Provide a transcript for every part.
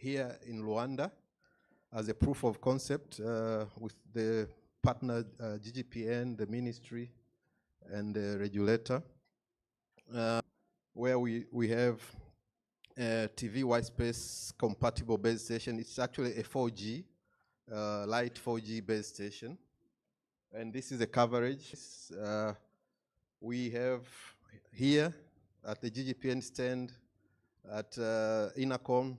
here in Luanda as a proof of concept with the partner GGPN, the ministry, and the regulator, where we have a TV white space compatible base station. It's actually a 4G, light 4G base station. And this is the coverage. We have here at the GGPN stand at Inacom,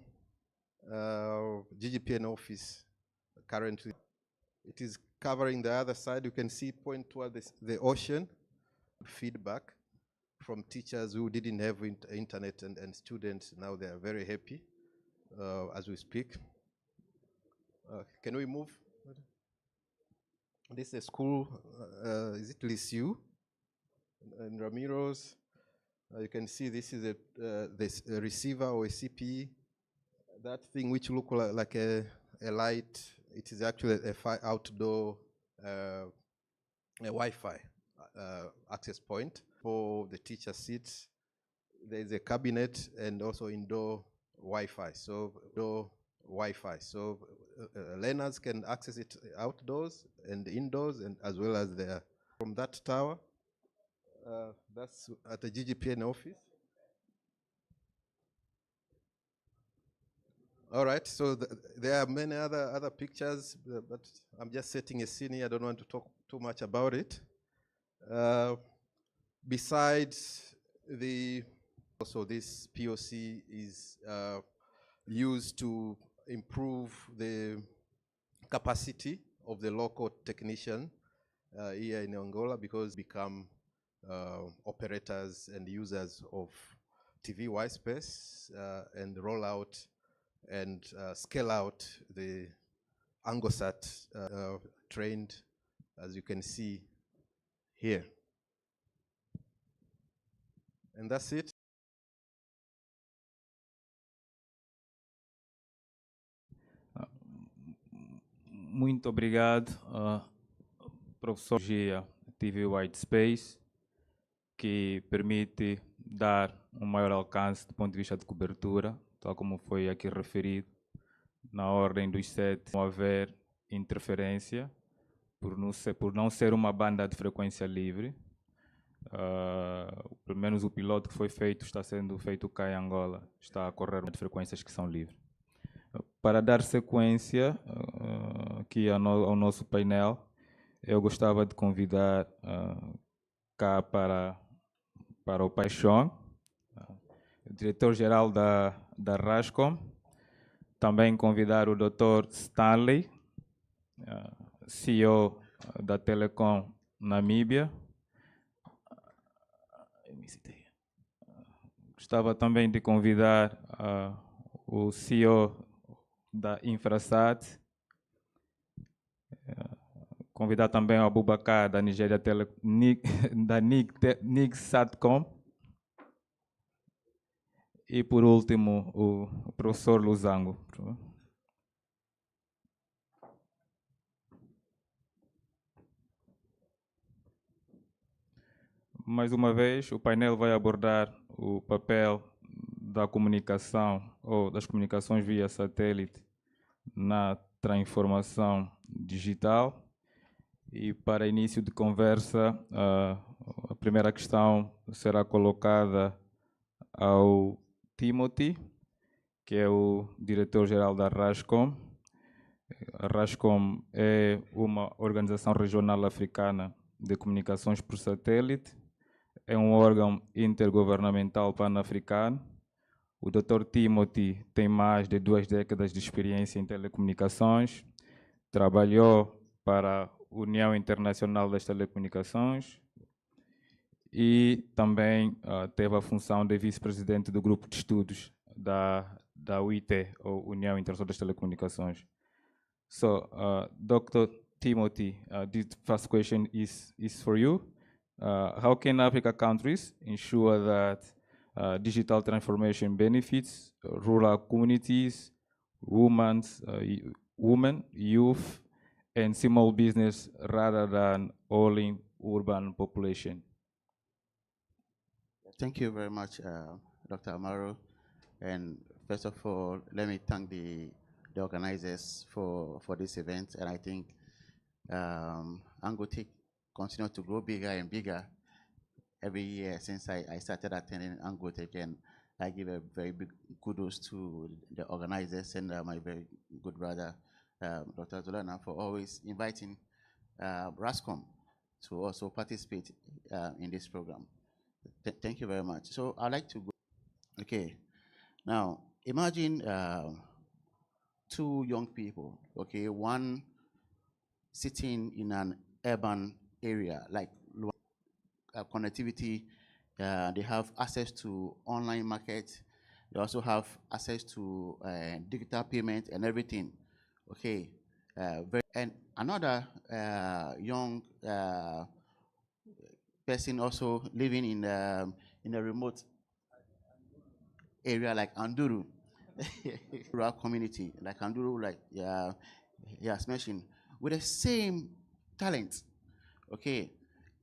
GGPN office currently. It is covering the other side. You can see point toward the ocean. Feedback from teachers who didn't have internet and students. Now they are very happy as we speak. Can we move? This is a school, is it Lisiu? And Ramiro's. You can see this is a receiver or a CPE. That thing which look like a light, it is actually a outdoor a Wi-Fi access point for the teacher seats. There is a cabinet and also indoor Wi-Fi. So learners can access it outdoors and indoors, and as well as there. From that tower, that's at the GGPN office. All right, so there are many other pictures, but I'm just setting a scene here. I don't want to talk too much about it. Besides also this POC is used to improve the capacity of the local technician here in Angola, because become operators and users of TV white space and roll out and scale out the ANGOSAT trained, as you can see here. And that's it. Muito obrigado, professor Gia TV White Space, que permite dar um maior alcance do ponto de vista de cobertura, tal como foi aqui referido, na ordem dos 7, não haver interferência, por não ser uma banda de frequência livre. Pelo menos o piloto que foi feito, está sendo feito cá em Angola, está a correr de frequências que são livres. Para dar sequência aqui ao nosso painel, eu gostava de convidar cá para o Paixão, diretor-geral da RASCOM, também convidar o Dr. Stanley, CEO da Telecom Namíbia. Gostava também de convidar o CEO da Infrasat, convidar também o Abubakar da Nigéria da NIG Satcom, e por último o professor Luzango. Mais uma vez, o painel vai abordar o papel da comunicação ou das comunicações via satélite na transformação digital. E para início de conversa, a primeira questão será colocada ao Timothy, que é o diretor-geral da RASCOM. A RASCOM é uma organização regional africana de comunicações por satélite. É um órgão intergovernamental pan-africano. O Dr. Timothy tem mais de 2 décadas de experiência em telecomunicações. Trabalhou para a União Internacional das Telecomunicações e também teve a função de vice-presidente do grupo de estudos da UIT, ou União Internacional das Telecomunicações. So, Dr. Timothy, this first question is for you. How can Africa countries ensure that digital transformation benefits rural communities, women, youth, and small business rather than only urban population? Thank you very much, Dr. Amaro. And First of all, let me thank the organizers for this event, and I think ANGOTIC continue to grow bigger and bigger every year since I started attending ANGOTIC, and I give a very big kudos to the organizers and my very good brother, Dr. Zulana, for always inviting RASCOM to also participate in this program. Thank you very much. So I'd like to go. Okay, now imagine two young people, okay, one sitting in an urban area, like connectivity, they have access to online market, they also have access to digital payment and everything, okay. And another young person also living in a remote area like Anduru, rural community like Anduru, like he has mentioned, with the same talent, okay,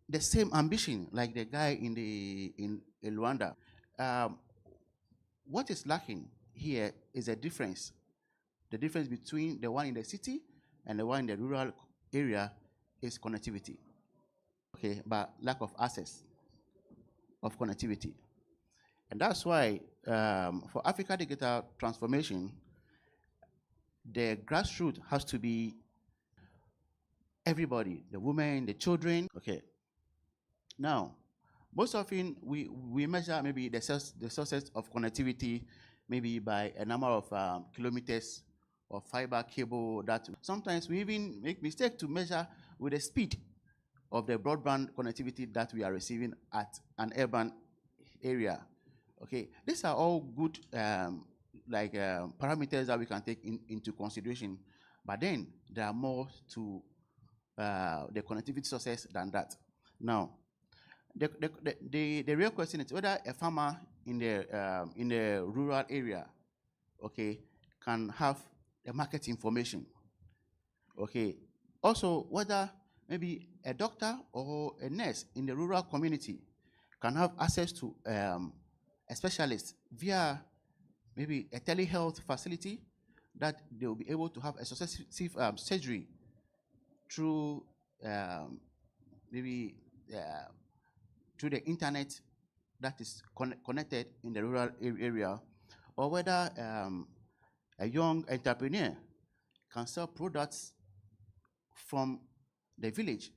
the same ambition like the guy in Rwanda. What is lacking here is a difference. The difference between the one in the city and the one in the rural area is connectivity, okay, but lack of access of connectivity. And that's why for Africa digital transformation, the grassroots has to be everybody, the women, the children, okay. Now, most often we measure maybe the sources of connectivity maybe by a number of kilometers of fiber cable. That sometimes we even make mistake to measure with the speed of the broadband connectivity that we are receiving at an urban area. Okay, these are all good parameters that we can take into consideration, but then there are more to the connectivity sources than that. Now, the real question is whether a farmer in the rural area, okay, can have the market information, okay. Also, whether maybe a doctor or a nurse in the rural community can have access to a specialist via maybe a telehealth facility that they will be able to have a successive surgery through maybe through the internet that is connected in the rural area, or whether a young entrepreneur can sell products from the village,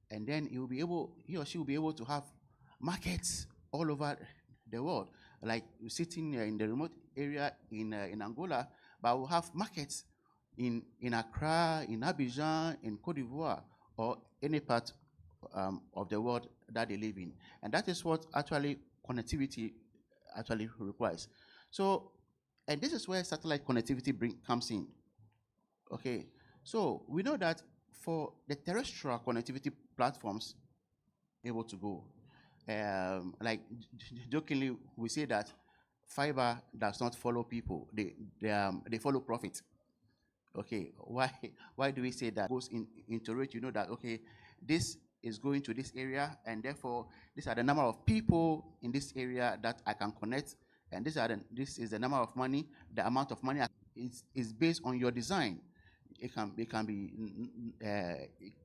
and then he or she will be able to have markets all over the world. Like sitting in the remote area in Angola, but we'll have markets in Accra, in Abidjan, in Cote d'Ivoire, or any part of the world that they live in. And that is what actually connectivity actually requires. So, and this is where satellite connectivity comes in. Okay, so we know that for the terrestrial connectivity platforms able to go, like jokingly we say that fiber does not follow people, they follow profit. Okay, why do we say that? Goes into it, you know that, okay, this is going to this area, and therefore these are the number of people in this area that I can connect, and this is the number of money, the amount of money is based on your design. It can be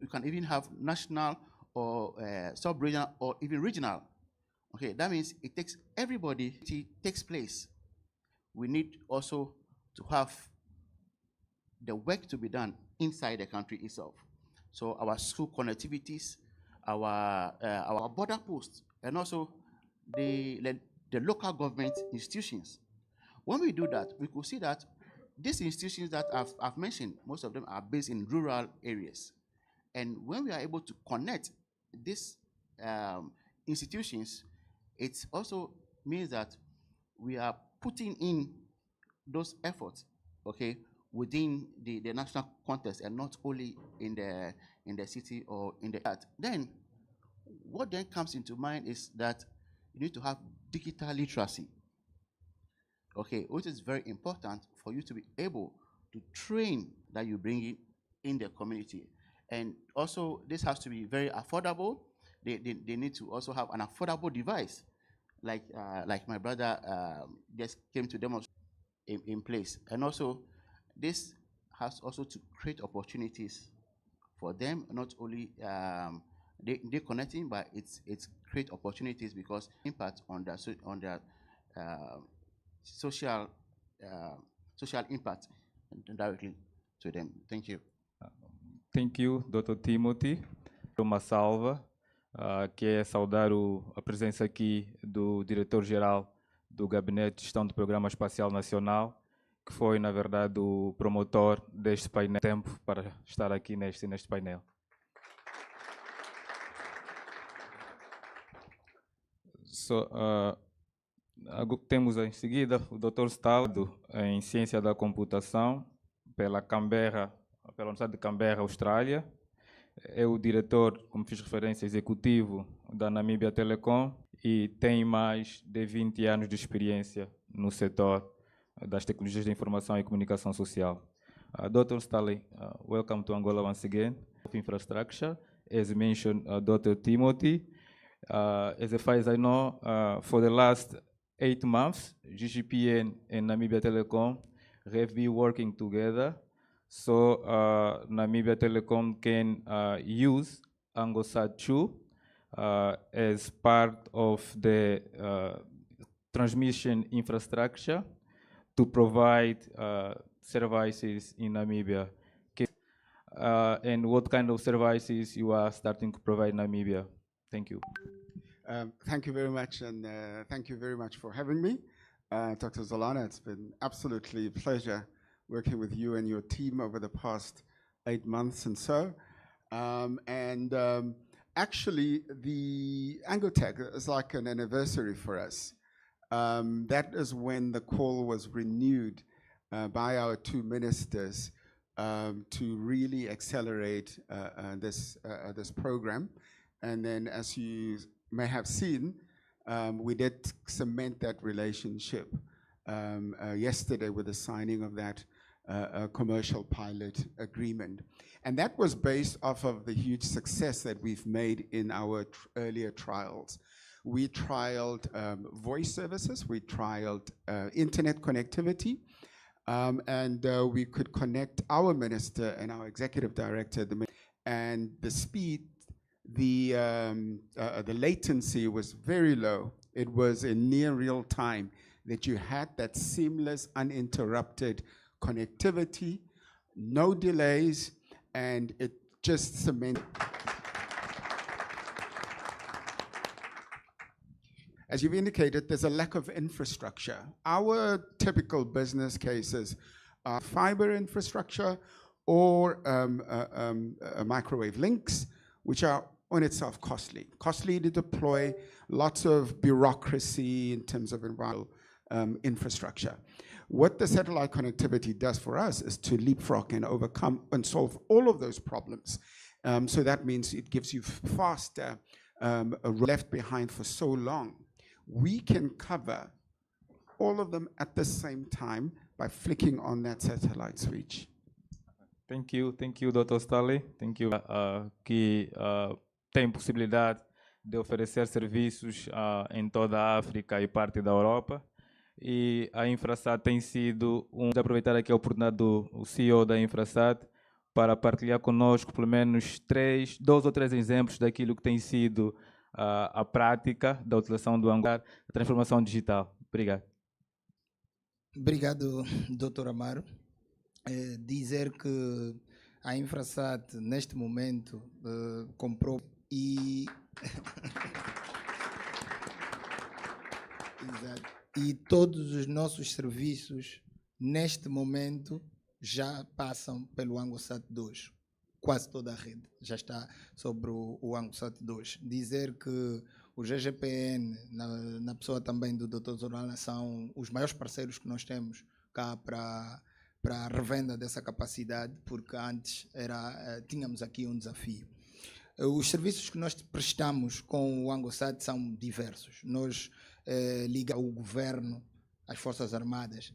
you can even have national or sub-regional or even regional. Okay, that means it takes everybody. It takes place. We need also to have the work to be done inside the country itself. So our school connectivities, our border posts, and also the local government institutions. When we do that, we could see that these institutions that I've mentioned, most of them are based in rural areas. And when we are able to connect these institutions, it also means that we are putting in those efforts, okay, within the national context and not only in the city or in the art. Then what then comes into mind is that you need to have digital literacy, okay, which is very important for you to be able to train that you bring in the community. And also this has to be very affordable. They need to also have an affordable device, like my brother just came to demonstrate. in place. And also, this has also to create opportunities for them, not only they connecting, but it's create opportunities because impact on their social social impact directly to them. Thank you. Thank you, Dr. Timothy. Uma salva, que é saudar a presença aqui do diretor-geral do Gabinete de Gestão do Programa Espacial Nacional, que foi, na verdade, o promotor deste painel. Tempo para estar aqui neste painel. Temos em seguida o Dr. Staldo em Ciência da Computação pela Universidade de Canberra, Austrália. É o diretor, como fiz referência, executivo da Namibia Telecom e tem mais de 20 anos de experiência no setor das tecnologias de informação e comunicação social. Dr. Stanley, welcome to Angola once again. Of infrastructure, as mentioned, Dr. Timothy. As far as I know, for the last 8 months, GGPN and Namibia Telecom have been working together. So Namibia Telecom can use ANGOTIC 2 as part of the transmission infrastructure to provide services in Namibia. And what kind of services you are starting to provide in Namibia? Thank you. Thank you very much, and thank you very much for having me. Dr. Zolana, it's been absolutely a pleasure working with you and your team over the past 8 months and so. Actually, the ANGOTIC is like an anniversary for us. That is when the call was renewed by our 2 ministers to really accelerate this program. And then, as you may have seen, we did cement that relationship yesterday with the signing of that commercial pilot agreement. And that was based off of the huge success that we've made in our earlier trials. We trialed voice services, we trialed internet connectivity, and we could connect our minister and our executive director, and the speed, the latency was very low. It was in near real time that you had that seamless, uninterrupted connectivity, no delays, and it just cemented. As you've indicated, there's a lack of infrastructure. Our typical business cases are fiber infrastructure or microwave links, which are on itself costly to deploy, lots of bureaucracy in terms of environmental infrastructure. What the satellite connectivity does for us is to leapfrog and overcome and solve all of those problems. So that means it gives you faster, left behind for so long. We can cover all of them at the same time by flicking on that satellite switch. Thank you, Dr. Stanley. Thank you. Que tem possibilidade de oferecer serviços em toda a África e parte da Europa. E a Infrasat tem sido de aproveitar aqui a oportunidade do CEO da Infrasat para partilhar conosco pelo menos 2 ou 3 exemplos daquilo que tem sido a prática da utilização do Angola, a transformação digital. Obrigado. Obrigado, Dr. Amaro. Dizer que a Infrasat, neste momento, comprou e... Exato. E todos os nossos serviços, neste momento, já passam pelo ANGOSAT 2. Quase toda a rede já está sobre o ANGOSAT 2. Dizer que o GGPN, na pessoa também do Dr. Zorana, são os maiores parceiros que nós temos cá para a revenda dessa capacidade, porque antes tínhamos aqui um desafio. Os serviços que nós prestamos com o ANGOSAT são diversos. Nós ligamos ao governo, às Forças Armadas.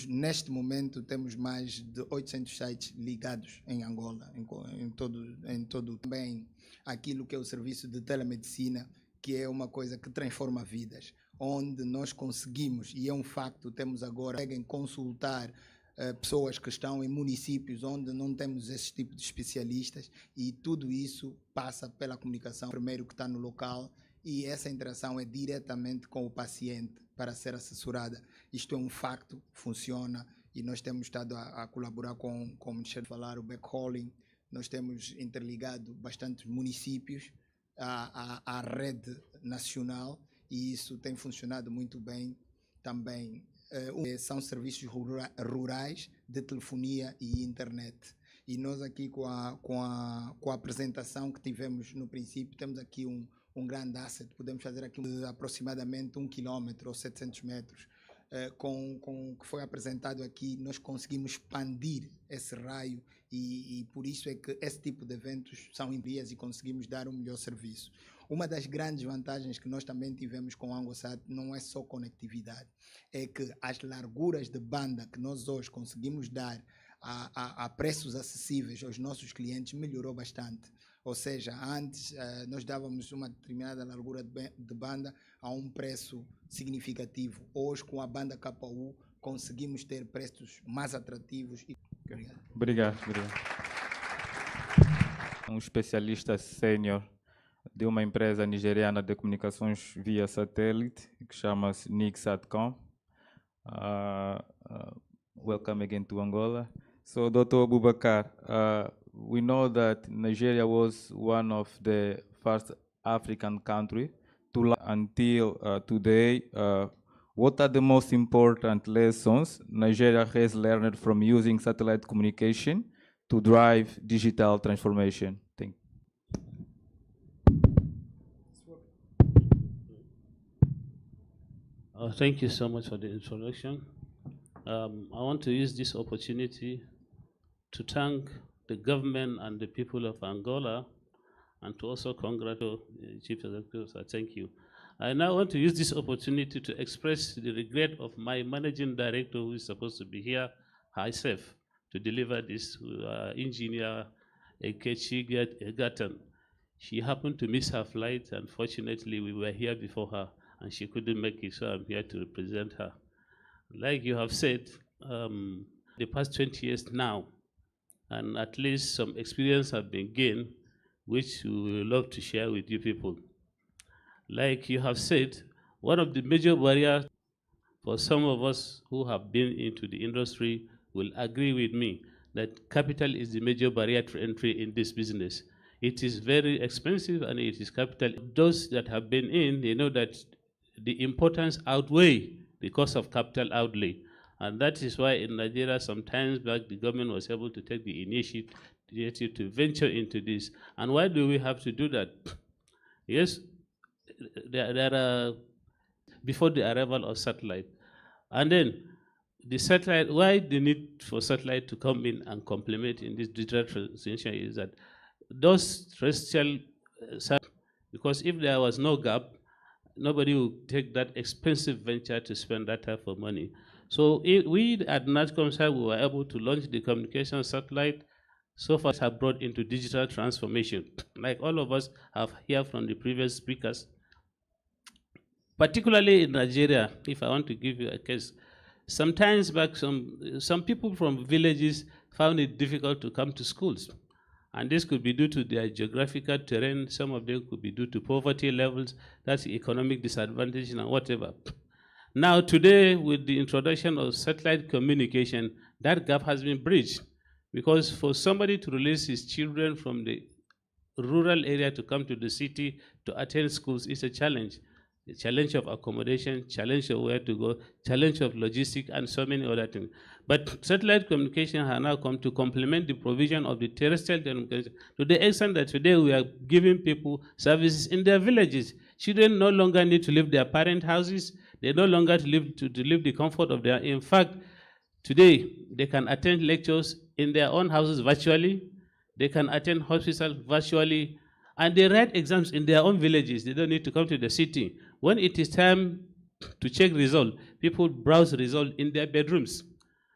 Neste momento, temos mais de 800 sites ligados em Angola, em todo também aquilo que é o serviço de telemedicina, que é uma coisa que transforma vidas, onde nós conseguimos, e é um facto, temos agora, conseguem consultar pessoas que estão em municípios onde não temos esse tipo de especialistas, e tudo isso passa pela comunicação, primeiro que está no local, e essa interação é diretamente com o paciente para ser assessorada. Isto é um facto, funciona, e nós temos estado a colaborar com o Ministério de falar, o backhauling, nós temos interligado bastantes municípios à rede nacional, e isso tem funcionado muito bem também. São serviços rurais de telefonia e internet. E nós aqui com a apresentação que tivemos no princípio, temos aqui um grande asset, podemos fazer aqui aproximadamente 1 quilômetro ou 700 metros. Com o que foi apresentado aqui, nós conseguimos expandir esse raio e por isso é que esse tipo de eventos são em dias e conseguimos dar um melhor serviço. Uma das grandes vantagens que nós também tivemos com o ANGOSAT não é só conectividade, é que as larguras de banda que nós hoje conseguimos dar a preços acessíveis aos nossos clientes melhorou bastante. Ou seja, antes nós dávamos uma determinada largura de banda a um preço significativo. Hoje, com a banda KU, conseguimos ter preços mais atrativos. Obrigado. Um especialista sênior de uma empresa nigeriana de comunicações via satélite, que chama-se Nixatcom. Welcome again to Angola. So, Dr. Abubakar, we know that Nigeria was one of the first African countries to until today. What are the most important lessons Nigeria has learned from using satellite communication to drive digital transformation? Thank you. Thank you so much for the introduction. I want to use this opportunity to thank the government and the people of Angola, and to also congratulate the Chief Executive. Thank you. I now want to use this opportunity to express the regret of my managing director, who is supposed to be here, herself, to deliver this engineer, Ekechi Gatan. She happened to miss her flight. Unfortunately, we were here before her, and she couldn't make it, so I'm here to represent her. Like you have said, the past 20 years now, and at least some experience have been gained, which we would love to share with you people. Like you have said, one of the major barriers for some of us who have been into the industry will agree with me that capital is the major barrier to entry in this business. It is very expensive and it is capital. Those that have been in, they know that the importance outweighs the cost of capital outlay. And that is why in Nigeria, sometimes back, the government was able to take the initiative to venture into this. And why do we have to do that? Yes, there are, before the arrival of satellite. And then the satellite, why the need for satellite to come in and complement in this digital transition is that those terrestrial because if there was no gap, nobody would take that expensive venture to spend that type of money. So we at NATCOMSAT, we were able to launch the communication satellite. So far, have brought into digital transformation, like all of us have heard from the previous speakers. Particularly in Nigeria, if I want to give you a case, sometimes back some people from villages found it difficult to come to schools. And this could be due to their geographical terrain. Some of them could be due to poverty levels, that's economic disadvantage and whatever. Now today, with the introduction of satellite communication, that gap has been bridged. Because for somebody to release his children from the rural area to come to the city to attend schools is a challenge. The challenge of accommodation, challenge of where to go, challenge of logistics, and so many other things. But satellite communication has now come to complement the provision of the terrestrial communication to the extent that today we are giving people services in their villages. Children no longer need to leave their parent houses. They no longer live the comfort of their. In fact, today they can attend lectures in their own houses virtually. They can attend hospitals virtually. And they write exams in their own villages. They don't need to come to the city. When it is time to check result, people browse result in their bedrooms.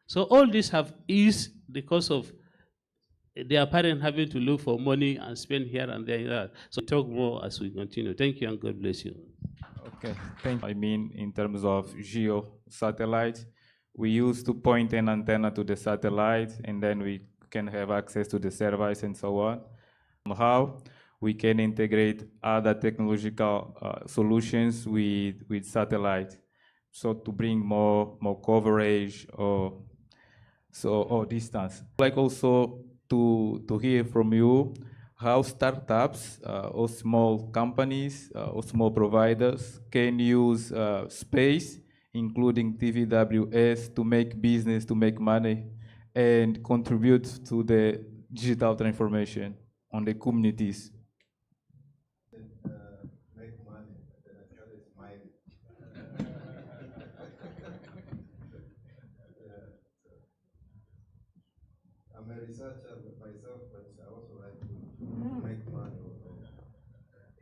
So all this have eased the cost of their parents having to look for money and spend here and there. So talk more as we continue. Thank you and God bless you. Okay, thank you. I mean, in terms of geo satellite, we use to point an antenna to the satellite, and then we can have access to the service and so on. How we can integrate other technological solutions with satellite, so to bring more coverage or distance. Like also to hear from you how startups or small companies or small providers can use space, including TVWS, to make business, to make money, and contribute to the digital transformation on the communities. Make money, then I started smiling. I'm a researcher myself, but I also like to make money or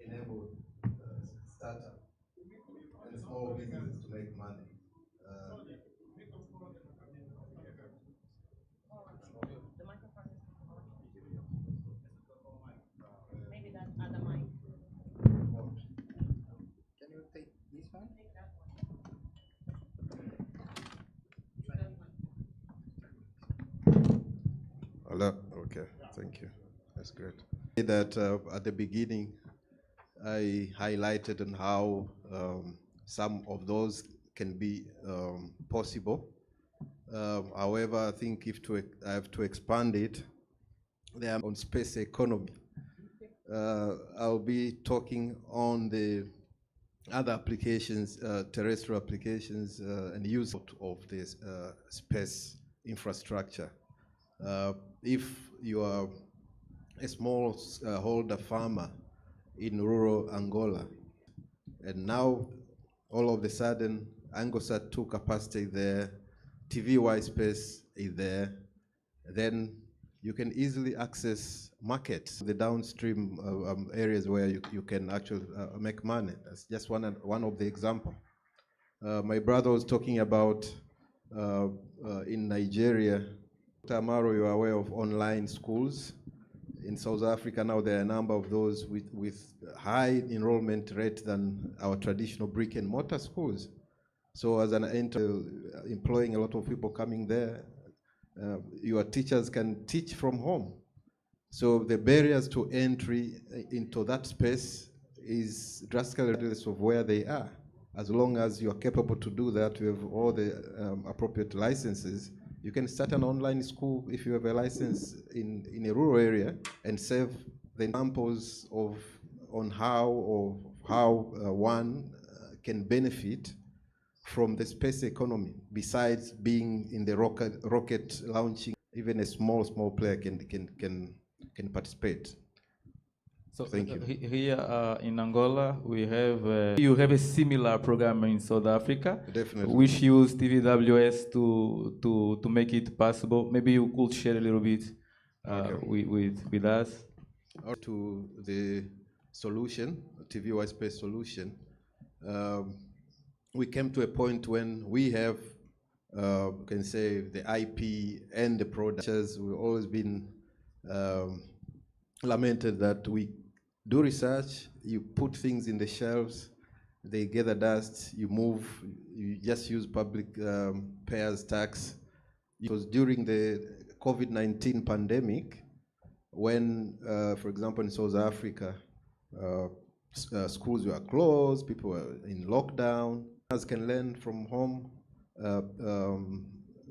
enable startup and small businesses to make money. Maybe that other mic. Can you take this one? Hello. Okay, thank you. That's great. That at the beginning, I highlighted on how some of those can be possible. However, I think I have to expand it. They are on space economy. I'll be talking on the other applications, terrestrial applications, and use of this space infrastructure. If you are a small holder farmer in rural Angola, and now all of a sudden ANGOTIC 2 capacity there, TVY space is there, then you can easily access markets, the downstream areas where you can actually make money. That's just one of the example. My brother was talking about in Nigeria. Tamaro, you are aware of online schools. In South Africa now there are a number of those with high enrollment rate than our traditional brick and mortar schools. So as an employing a lot of people coming there, your teachers can teach from home. So the barriers to entry into that space is drastically regardless of where they are. As long as you are capable to do that, you have all the appropriate licenses, you can start an online school if you have a license in a rural area and serve the examples on how one can benefit from the space economy, besides being in the rocket launching. Even a small player can participate. So thank you. Here in Angola, you have a similar program in South Africa. Definitely. Which use TVWS to make it possible. Maybe you could share a little bit with us. To the solution, TVY space solution, we came to a point when we have, can say, the IP and the products. We've always been lamented that we do research, you put things in the shelves, they gather dust, you move, you just use public payers tax. It was during the COVID-19 pandemic when, for example, in South Africa, schools were closed, people were in lockdown. Others can learn from home.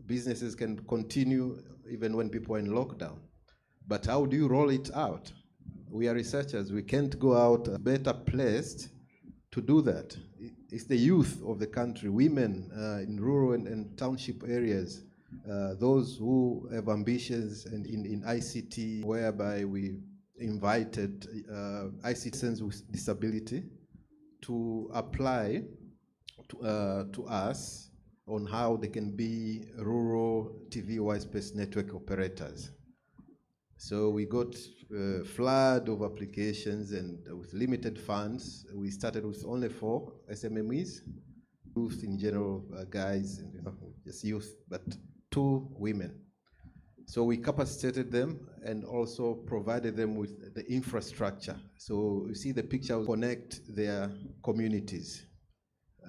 Businesses can continue even when people are in lockdown. But how do you roll it out? We are researchers. We can't go out better placed to do that. It's the youth of the country, women in rural and township areas, those who have ambitions and in ICT, whereby we invited ICTians with disability to apply to us on how they can be rural TV space network operators. So we got a flood of applications, and with limited funds, we started with only 4 SMMEs, youth in general, guys, and, just youth, but 2 women. So we capacitated them and also provided them with the infrastructure. So you see the picture, connect their communities.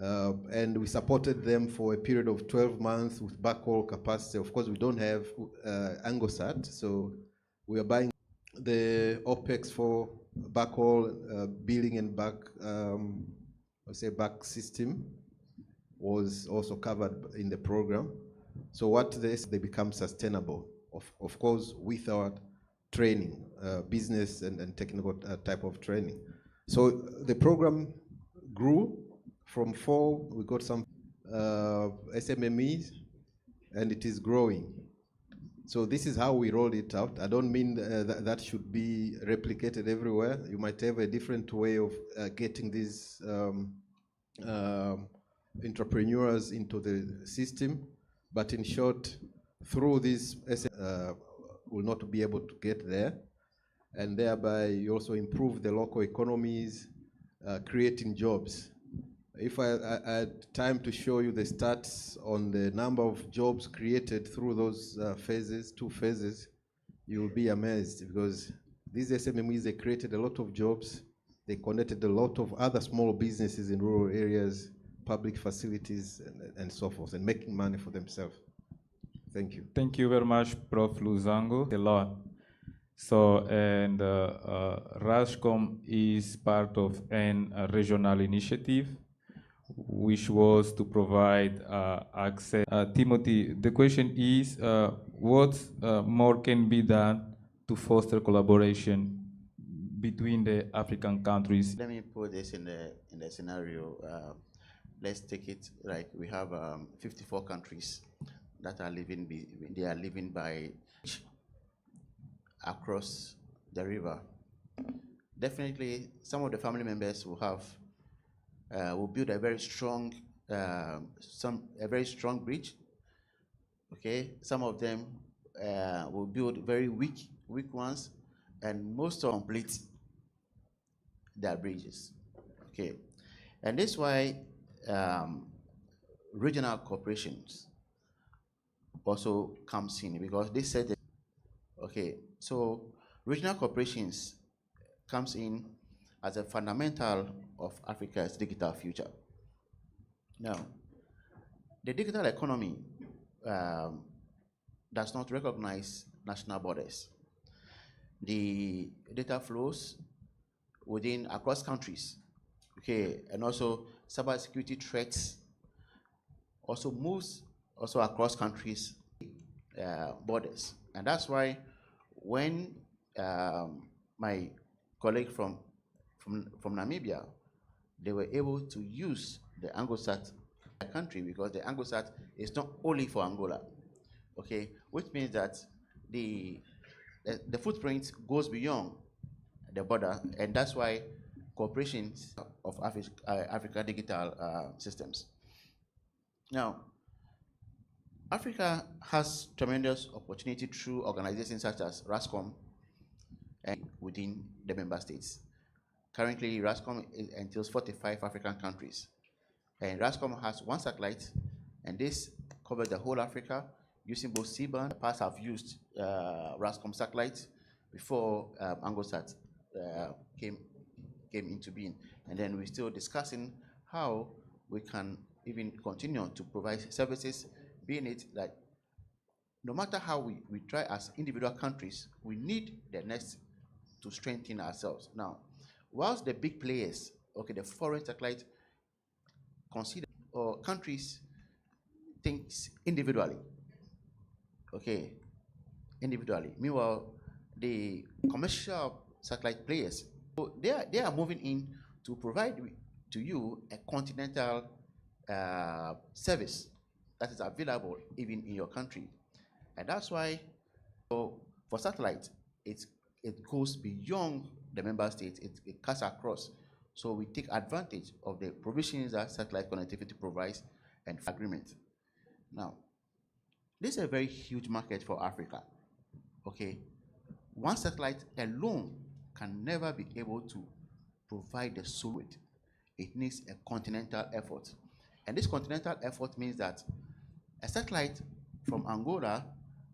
And we supported them for a period of 12 months with backhaul capacity. Of course, we don't have ANGOSAT, so we are buying the OPEX for backhaul, billing and back system was also covered in the program. So what they become sustainable, of course, with our training, business and technical type of training. So the program grew from 4, we got some SMMEs, and it is growing. So this is how we rolled it out. I don't mean that should be replicated everywhere. You might have a different way of getting these entrepreneurs into the system, but in short, through this will not be able to get there, and thereby you also improve the local economies, creating jobs. If I had time to show you the stats on the number of jobs created through those phases, 2 phases, you will be amazed, because these SMMEs, they created a lot of jobs. They connected a lot of other small businesses in rural areas, public facilities, and so forth, and making money for themselves. Thank you. Thank you very much, Prof. Luzango. A lot. So, and RASCOM is part of a regional initiative, which was to provide access. Timothy, the question is, what more can be done to foster collaboration between the African countries? Let me put this in the scenario. Let's take it like we have 54 countries that are living. They are living by across the river. Definitely, some of the family members will have will build a very strong bridge. Okay, some of them will build very weak ones, and most of them complete their bridges. Okay, and this is why regional corporations also comes in, because they said that, okay, so regional corporations comes in as a fundamental of Africa's digital future. Now, the digital economy does not recognize national borders. The data flows across countries, okay, and also cybersecurity threats also moves across countries borders, and that's why when my colleague from Namibia, they were able to use the ANGOSAT country, because the ANGOSAT is not only for Angola, okay, which means that the footprint goes beyond the border, and that's why corporations of Africa digital systems. Now, Africa has tremendous opportunity through organizations such as RASCOM and within the member states. Currently, RASCOM entails 45 African countries, and RASCOM has 1 satellite, and this covers the whole Africa using both C-band. In the past, I've used RASCOM satellites before ANGOSAT came into being, and then we're still discussing how we can even continue to provide services, being it that no matter how we try as individual countries, we need the next to strengthen ourselves. Now, whilst the big players, okay, the foreign satellite consider, or countries think individually, okay, individually. Meanwhile, the commercial satellite players, so they are moving in to provide to you a continental service that is available even in your country, and that's why, so for satellite, it goes beyond the member states. It cuts across. So we take advantage of the provisions that satellite connectivity provides and agreement. Now, this is a very huge market for Africa. Okay, 1 satellite alone can never be able to provide the solution. It needs a continental effort, and this continental effort means that a satellite from Angola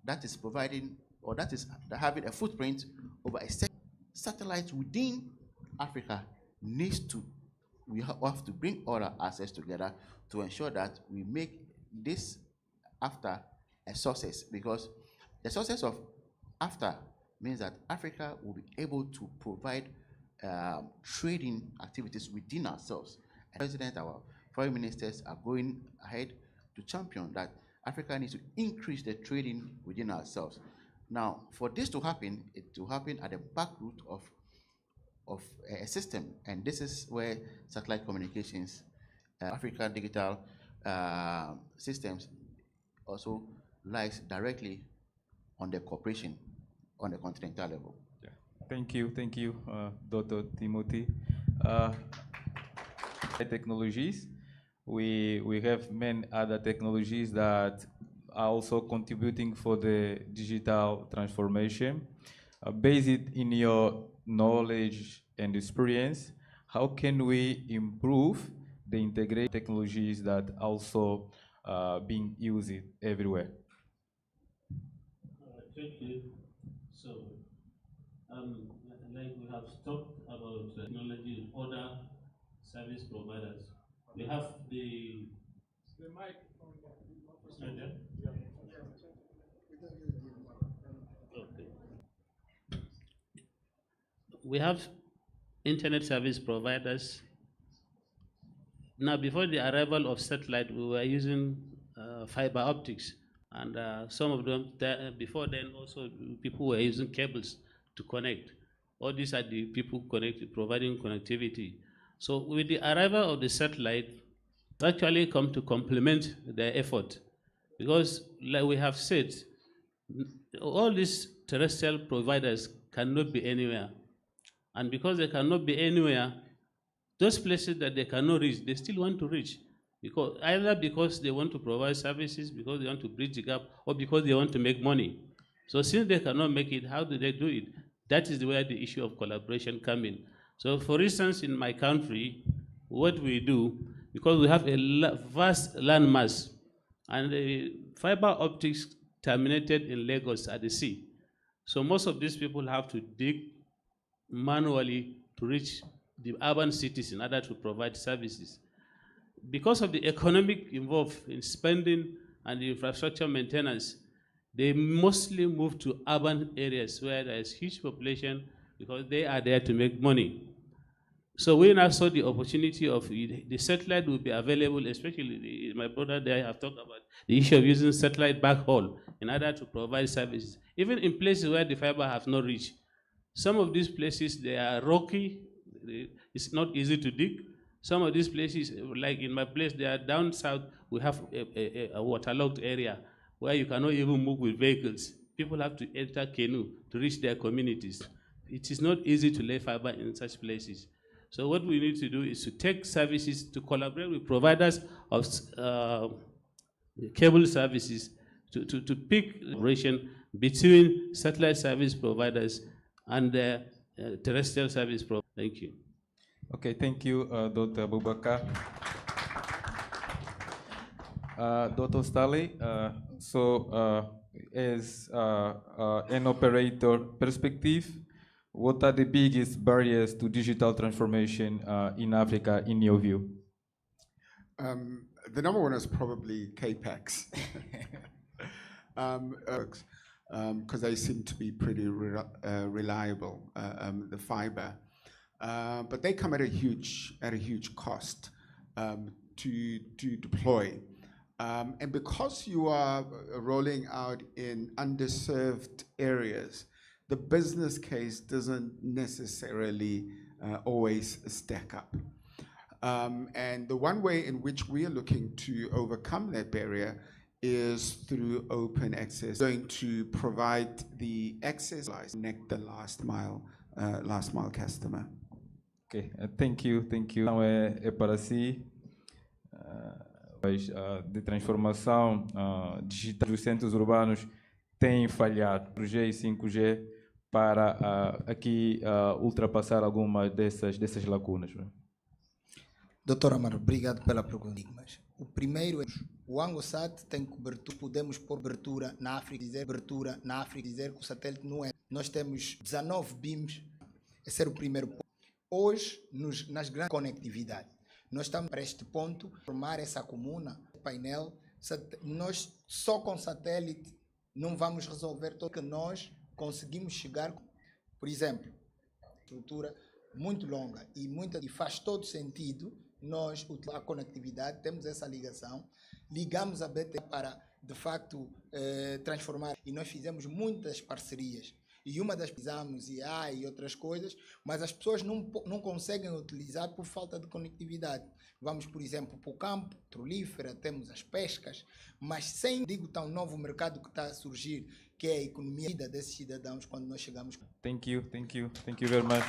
that is providing, or that is having a footprint over a satellite within Africa needs to we have to bring all our assets together to ensure that we make this after a success, because the success of after means that Africa will be able to provide trading activities within ourselves. And President, our foreign ministers are going ahead to champion that Africa needs to increase the trading within ourselves. Now, for this to happen, it will happen at the back root of a system, and this is where satellite communications, African digital systems also lies directly on the cooperation on the continental level. Yeah. Thank you, Dr. Timothy. Technologies, we have many other technologies that are also contributing for the digital transformation. Based in your knowledge and experience, how can we improve the integrated technologies that also being used everywhere? Thank you. So, like we have talked about technology in other service providers, we have the mic. Okay. We have internet service providers. Now, before the arrival of satellite, we were using fiber optics, and some of them before then also people were using cables to connect. All these are the people providing connectivity. So with the arrival of the satellite, it actually come to complement their effort, because like we have said, all these terrestrial providers cannot be anywhere. And because they cannot be anywhere, those places that they cannot reach, they still want to reach. Either because they want to provide services, because they want to bridge the gap, or because they want to make money. So since they cannot make it, how do they do it? That is where the issue of collaboration comes in. So for instance, in my country, what we do, because we have a vast landmass, and the fiber optics terminated in Lagos at the sea. So most of these people have to dig manually to reach the urban cities in order to provide services. Because of the economic involved in spending and the infrastructure maintenance, they mostly move to urban areas where there is huge population, because they are there to make money. So we now saw the opportunity of the satellite will be available, especially my brother there have talked about the issue of using satellite backhaul in order to provide services, even in places where the fiber has not reached. Some of these places, they are rocky, it's not easy to dig. Some of these places, like in my place, they are down south, we have a waterlogged area where you cannot even move with vehicles. People have to enter canoe to reach their communities. It is not easy to lay fiber in such places. So what we need to do is to take services, to collaborate with providers of cable services to pick collaboration between satellite service providers and terrestrial service providers. Thank you. Okay, thank you, Dr. Abubakar. Dr. Stanley, as an operator perspective, what are the biggest barriers to digital transformation in Africa, in your view? The number one is probably CAPEX, because they seem to be pretty reliable, the fiber. But they come at a huge cost to deploy. And because you are rolling out in underserved areas, the business case doesn't necessarily always stack up. And the one way in which we are looking to overcome that barrier is through open access. Going to provide the access, connect the last mile customer. Okay, thank you. Então é para si. De transformação digital dos centros urbanos têm falhado 4G e 5G para aqui ultrapassar algumas dessas lacunas. Doutor Amaro, obrigado pela pergunta. O primeiro é o ANGOSAT tem cobertura, podemos pôr cobertura na África, dizer que o satélite não é. Nós temos 19 BIMs, esse era o primeiro ponto. Hoje, nas grandes conectividades, Nós estamos para este ponto, formar essa comuna, painel. Nós só com satélite não vamos resolver tudo que nós conseguimos chegar. Por exemplo, estrutura muito longa e faz todo sentido nós a conectividade, temos essa ligação, ligamos a BT para de facto transformar, e nós fizemos muitas parcerias. E uma das fizemos e outras coisas, mas as pessoas não conseguem utilizar por falta de conectividade. Vamos, por exemplo, para o campo, petrolífera, temos as pescas, mas sem, digo, tão novo mercado que está a surgir, que é a economia desses cidadãos quando nós chegamos. Thank you very much.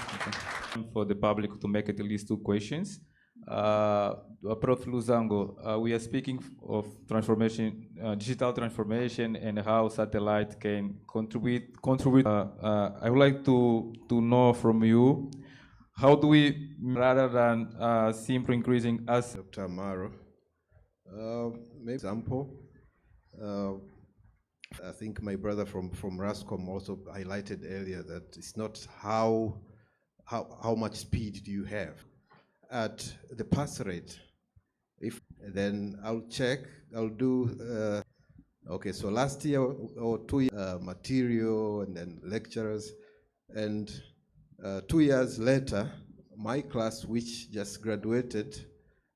For the public to make at least 2 questions. Prof. Luzango, we are speaking of transformation, digital transformation, and how satellite can contribute. I would like to know from you, how do we, rather than simply increasing us? Dr. Amaro, maybe example. I think my brother from RASCOM also highlighted earlier that it's not how much speed do you have at the pass rate. If then I'll check, I'll do. Okay, so last year or 2 years, material and then lecturers, and 2 years later, my class, which just graduated,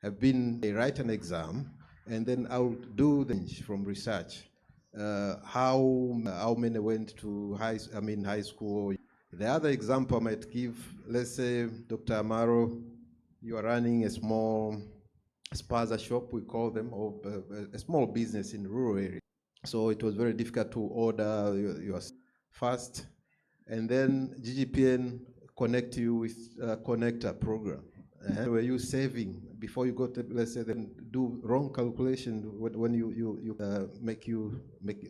have been, they write an exam, and then I'll do the from research. How many went to high school? The other example I might give, let's say, Dr. Amaro, you are running a small spaza shop, we call them, or a small business in rural area. So it was very difficult to order your fast, and then GGPN connect you with a connector program. Were you saving before you got, let's say, then do wrong calculation when you make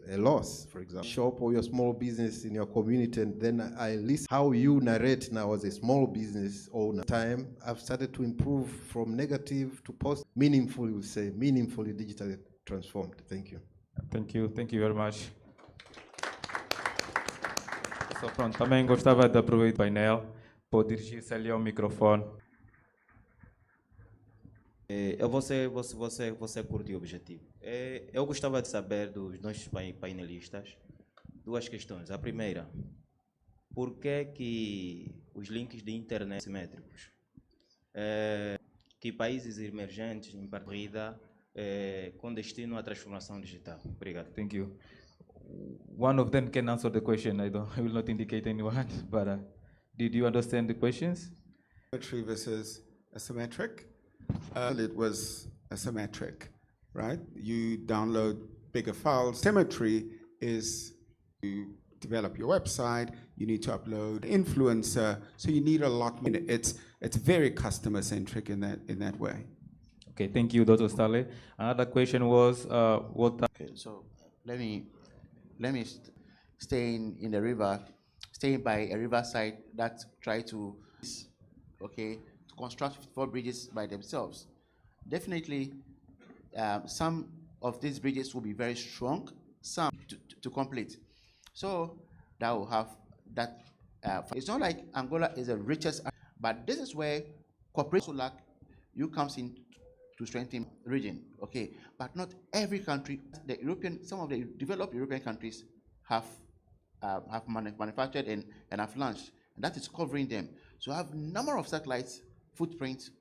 a loss, for example, shop or your small business in your community, and then I list how you narrate now as a small business owner. Time I've started to improve from negative to positive, meaningfully, we say, meaningfully digitally transformed. Thank you. Thank you very much. So, pronto, também gostava de aproveitar o painel para dirigir-se ali ao microfone. Você curte o objetivo. Eu gostava de saber dos nossos painelistas 2 questões. A primeira, por que os links de internet simétricos? Que países emergentes em partida com destino à transformação digital? Obrigado. Thank you. One of them can answer the question. I will not indicate anyone, but did you understand the questions? Symmetry versus asymmetric. It was asymmetric, right? You download bigger files. Symmetry is you develop your website, you need to upload influencer, so you need a lot more. It's very customer centric in that way. Okay, thank you, Dr. Starley. Another question was Okay, so let me stay in the river, staying by a riverside that try to construct 4 bridges by themselves. Definitely, some of these bridges will be very strong, some to complete. So that will have that. It's not like Angola is the richest, but this is where cooperation you comes in to strengthen region. Okay, but not every country. Some of the developed European countries have manufactured and have launched, and that is covering them. So I have a number of satellites footprint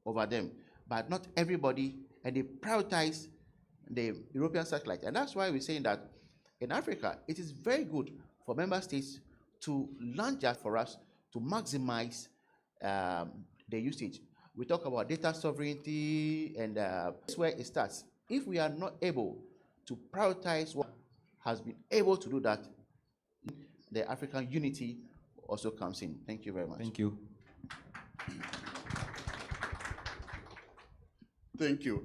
over them, but not everybody, and they prioritize the European satellite. And that's why we're saying that in Africa, it is very good for member states to launch that for us to maximize the usage. We talk about data sovereignty, and that's where it starts. If we are not able to prioritize what has been able to do that, the African unity also comes in. Thank you very much. Thank you. Thank you.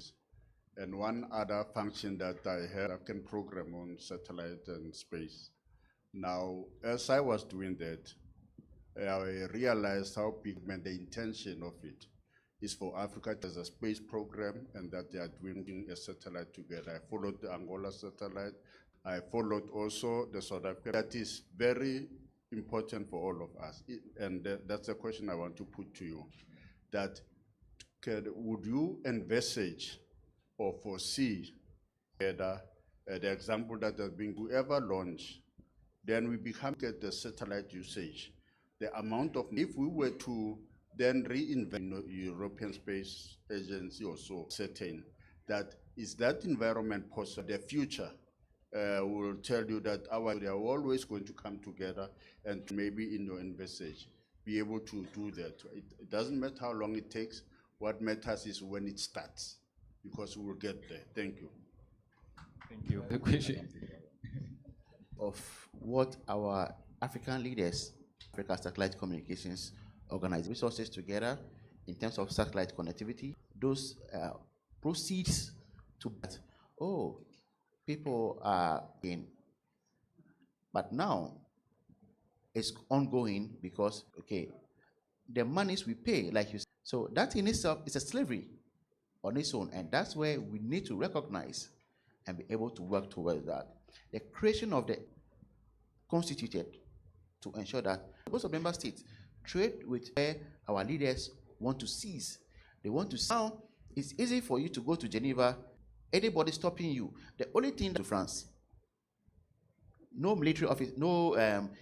And one other function that I had, I can program on satellite and space. Now, as I was doing that, I realized how big the intention of it is for Africa as a space program, and that they are doing a satellite together. I followed the Angola satellite. I followed also the South Africa. That is very important for all of us. And that's a question I want to put to you, that would you envisage or foresee the example that has been whoever launch, then we become at the satellite usage. The amount of, if we were to then reinvent European Space Agency or so, certain that is that environment possible, the future will tell you that they are always going to come together and maybe in your envisage, be able to do that. It doesn't matter how long it takes. What matters is when it starts, because we will get there. Thank you. Thank you. Of what our African leaders, Africa Satellite Communications, organize resources together in terms of satellite connectivity. Those proceeds to that. Oh, people are in. But now it's ongoing because, okay, the monies we pay, like you said, so that in itself is a slavery on its own, and that's where we need to recognize and be able to work towards that. The creation of the constituted to ensure that most of member states trade with where our leaders want to seize. They want to now. It's easy for you to go to Geneva, anybody stopping you. The only thing to France, no military office, no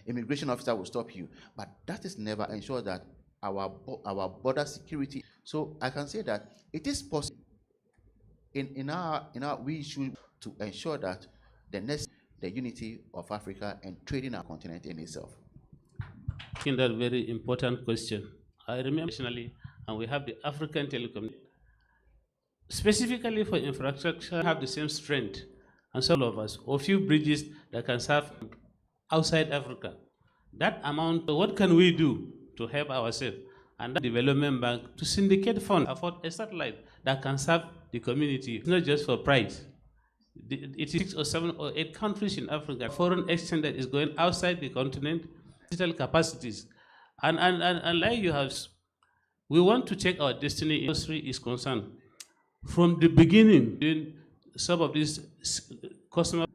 immigration officer will stop you. But that is never ensure that our border security. So I can say that it is possible. In our we should to ensure that the unity of Africa and trading our continent in itself. In that very important question, I remember nationally, and we have the African Telecom. Specifically for infrastructure, have the same strength, and some of us, or few bridges that can serve outside Africa. That amount, what can we do to help ourselves? And that development bank to syndicate funds, afford a satellite that can serve the community. It's not just for price. It is 6 or 7 or 8 countries in Africa. Foreign exchange that is going outside the continent, digital capacities. And like you have, we want to check our destiny industry is concerned. From the beginning, some of these customers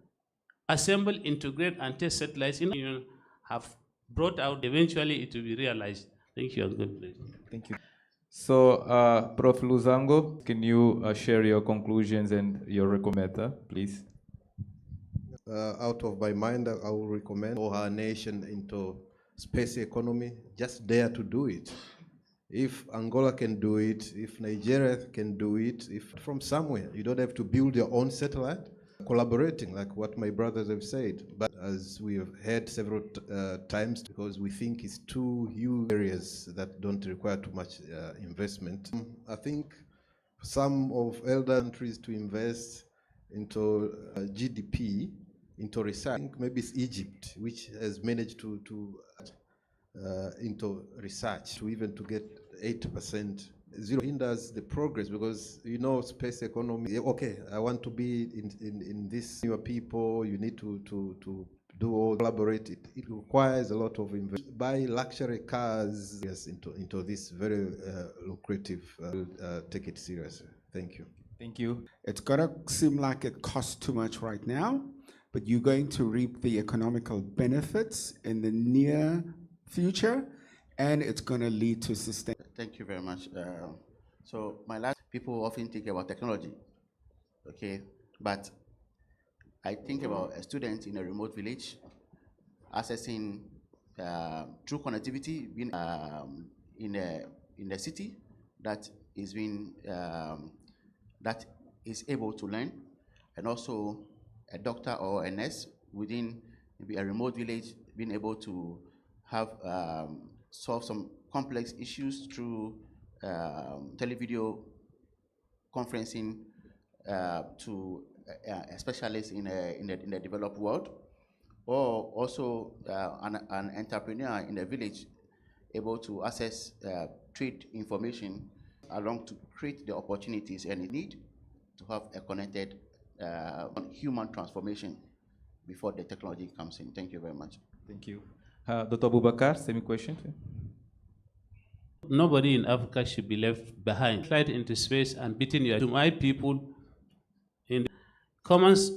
assemble, integrate, and test satellites in have brought out, eventually it will be realized. Thank you. Thank you. So, Prof. Luzango, can you share your conclusions and your recommender, please? Out of my mind, I will recommend for our nation into space economy, just dare to do it. If Angola can do it, if Nigeria can do it, if from somewhere, you don't have to build your own satellite, collaborating like what my brothers have said. But as we have heard several times, because we think it's two huge areas that don't require too much investment. I think some of elder countries to invest into GDP, into research. I think maybe it's Egypt, which has managed to into research to even to get 8%. Zero hinders the progress because space economy. Okay, I want to be in this newer people. You need to do all collaborate. It requires a lot of investment. Buy luxury cars. Yes, into this very lucrative. Take it seriously. Thank you. Thank you. It's gonna seem like it costs too much right now, but you're going to reap the economical benefits in the near future, and it's going to lead to sustain. Thank you very much. So my last, people often think about technology, okay, but I think about a student in a remote village accessing true connectivity in a city that is being that is able to learn, and also a doctor or a nurse within maybe a remote village being able to have solve some complex issues through televideo conferencing to a specialist in the developed world, or also an entrepreneur in the village able to access trade information along to create the opportunities and the need to have a connected human transformation before the technology comes in. Thank you very much. Thank you. Dr. Abubakar, same question. Nobody in Africa should be left behind. Flight into space and beating to my people in commons,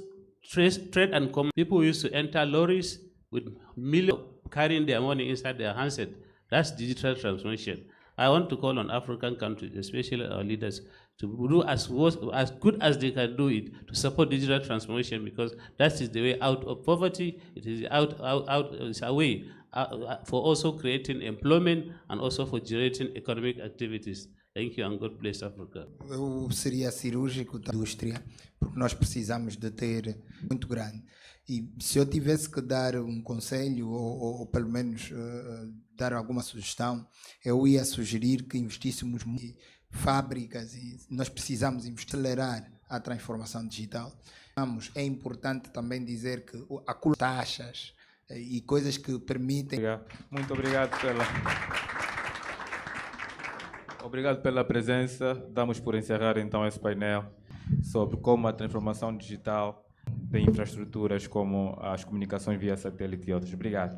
trade and common. People used to enter lorries with millions carrying their money inside their handset. That's digital transformation. I want to call on African countries, especially our leaders, to do as good as they can do it to support digital transformation, because that is the way out of poverty. It is it's a way for also creating employment and also for generating economic activities. Thank you and God bless Africa. Eu seria cirúrgico da indústria, porque nós precisamos de ter muito grande. E se eu tivesse que dar um conselho, ou pelo menos dar alguma sugestão, eu ia sugerir que investíssemos em fábricas, e nós precisamos acelerar a transformação digital. É importante também dizer que há taxas e coisas que permitem... Muito obrigado Obrigado pela presença. Damos por encerrar então esse painel sobre como a transformação digital tem infraestruturas como as comunicações via satélite e outras. Obrigado.